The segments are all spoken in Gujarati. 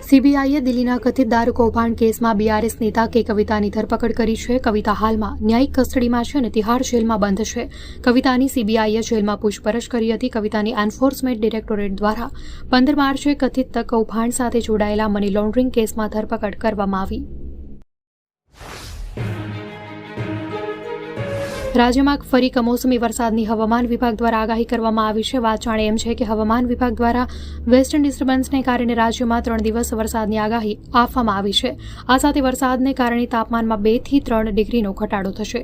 સીબીઆઈએ દિલ્હીના કથિત દારૂ કૌભાંડ કેસમાં બીઆરએસ નેતા કે કવિતાની ધરપકડ કરી છે. કવિતા હાલમાં ન્યાયિક કસ્ટડીમાં છે અને તિહાડ જેલમાં બંધ છે. કવિતાની સીબીઆઈએ જેલમાં પૂછપરછ કરી હતી. કવિતાની એન્ફોર્સમેન્ટ ડિરેક્ટોરેટ દ્વારા 15 માર્ચે કથિત કૌભાંડ સાથે જોડાયેલા મની લોન્ડરિંગ કેસમાં ધરપકડ કરવામાં આવી. રાજ્યમાં ફરી કમોસમી વરસાદની હવામાન વિભાગ દ્વારા આગાહી કરવામાં આવી છે. વાત જાણે એમ છે કે હવામાન વિભાગ દ્વારા વેસ્ટર્ન ડિસ્ટર્બન્સને કારણે રાજ્યમાં 3 દિવસ વરસાદની આગાહી આપવામાં આવી છે. આ સાથે વરસાદને કારણે તાપમાનમાં 2 થી 3 ડિગ્રીનો ઘટાડો થશે.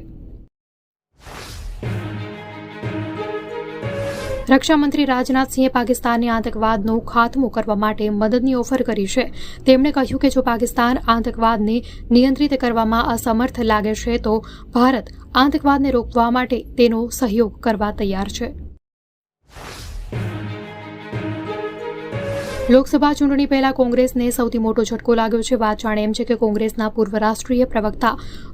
રક્ષામંત્રી રાજનાથસિંહે પાકિસ્તાનને આતંકવાદનો ખાત્મો કરવા માટે મદદની ઓફર કરી છે. તેમણે કહ્યું કે જો પાકિસ્તાન આતંકવાદને નિયંત્રિત કરવામાં અસમર્થ લાગે છે તો ભારત આતંકવાદને રોકવા માટે તેનો સહયોગ કરવા તૈયાર છે. લોકસભા ચૂંટણી પહેલા કોંગ્રેસને સૌથી મોટો ઝટકો લાગ્યો છે. વાત જાણે એમ છે કે કોંગ્રેસના પૂર્વ રાષ્ટ્રીય પ્રવક્તા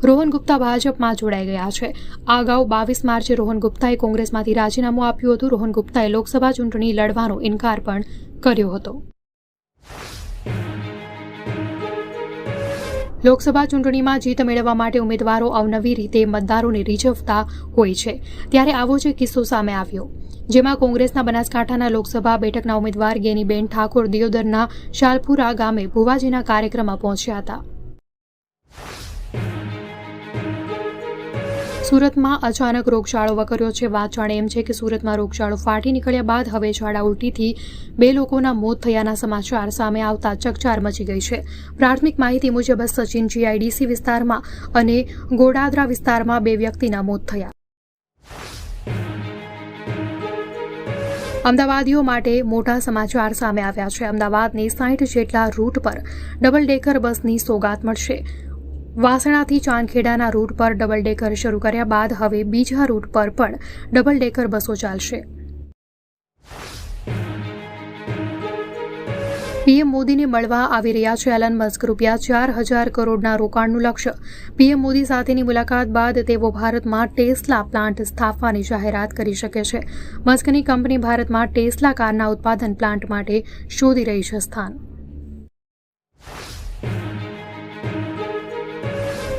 રોહન ગુપ્તા ભાજપમાં જોડાઈ ગયા છે. આ અગાઉ 22 માર્ચે રોહન ગુપ્તાએ કોંગ્રેસમાંથી રાજીનામું આપ્યું હતું. રોહન ગુપ્તાએ લોકસભા ચૂંટણી લડવાનો ઇનકાર પણ કર્યો હતો. લોકસભા ચૂંટણીમાં જીત મેળવવા માટે ઉમેદવારો અવનવી રીતે મતદારોને રીઝવતા હોય છે. ત્યારે આવો જ કિસ્સો સામે આવ્યો, જેમાં કોંગ્રેસના બનાસકાંઠાના લોકસભા બેઠકના ઉમેદવાર ગેનીબેન ઠાકોર દિયોદરના શાલપુરા ગામે ભુવાજીના કાર્યક્રમમાં પહોંચ્યા હતા. સુરતમાં અચાનક રોગચાળો વકર્યો છે. વાત જાણે એમ છે કે સુરતમાં રોગચાળો ફાટી નીકળ્યા બાદ હવે ઝાડા ઉલટીથી 2 લોકોના મોત થયાના સમાચાર સામે આવતા ચકચાર મચી ગઈ છે. પ્રાથમિક માહિતી મુજબ સચિન જીઆઈડીસી વિસ્તારમાં અને ગોડાદરા વિસ્તારમાં 2 વ્યક્તિના મોત થયા. અમદાવાદીઓ માટે મોટા સમાચાર સામે આવ્યા છે. અમદાવાદને 60 જેટલા રૂટ પર ડબલ ડેકર બસની સોગાત મળશે. વાસણાથી ચાંદખેડાના રૂટ પર ડબલ ડેકર શરૂ કર્યા બાદ હવે બીજા રૂટ પર પણ ડબલ ડેકર બસો ચાલશે. પીએમ મોદીને મળવા આવી રહ્યા છે એલન મસ્ક. ₹4,000 કરોડના રોકાણનું લક્ષ્ય. પીએમ મોદી સાથેની મુલાકાત બાદ તેઓ ભારતમાં ટેસ્લા પ્લાન્ટ સ્થાપવાની જાહેરાત કરી શકે છે. મસ્કની કંપની ભારતમાં ટેસ્લા કારના ઉત્પાદન પ્લાન્ટ માટે શોધી રહી છે સ્થાન.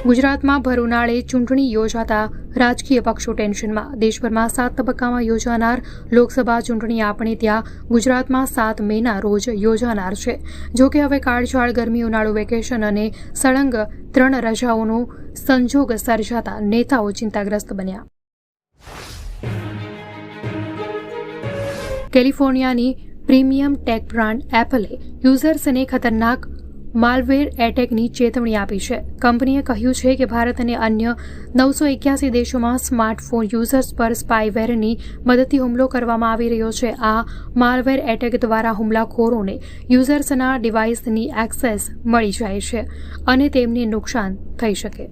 ગુજરાતમાં ભર ઉનાળે ચૂંટણી યોજાતા રાજકીય પક્ષો ટેન્શનમાં. દેશભરમાં 7 તબક્કામાં યોજાનાર લોકસભા ચૂંટણી આપણે ત્યાં ગુજરાતમાં 7 મેના રોજ યોજાનાર છે. જોકે હવે કાળઝાળ ગરમી, ઉનાળુ વેકેશન અને સળંગ 3 રજાઓનો સંજોગ સર્જાતા નેતાઓ ચિંતાગ્રસ્ત બન્યા. કેલિફોર્નિયાની પ્રીમિયમ ટેક બ્રાન્ડ એપલે યુઝર્સને ખતરનાક માલવેર એટેકની ચેતવણી આપી છે. કંપનીએ કહ્યું છે કે ભારત અને અન્ય 981 દેશોમાં સ્માર્ટફોન યુઝર્સ પર સ્પાયવેરની મદદથી હુમલો કરવામાં આવી રહ્યો છે. આ માલવેર એટેક દ્વારા હુમલાખોરોને યુઝર્સના ડિવાઇસની એક્સેસ મળી જાય છે અને તેમને નુકસાન થઈ શકે.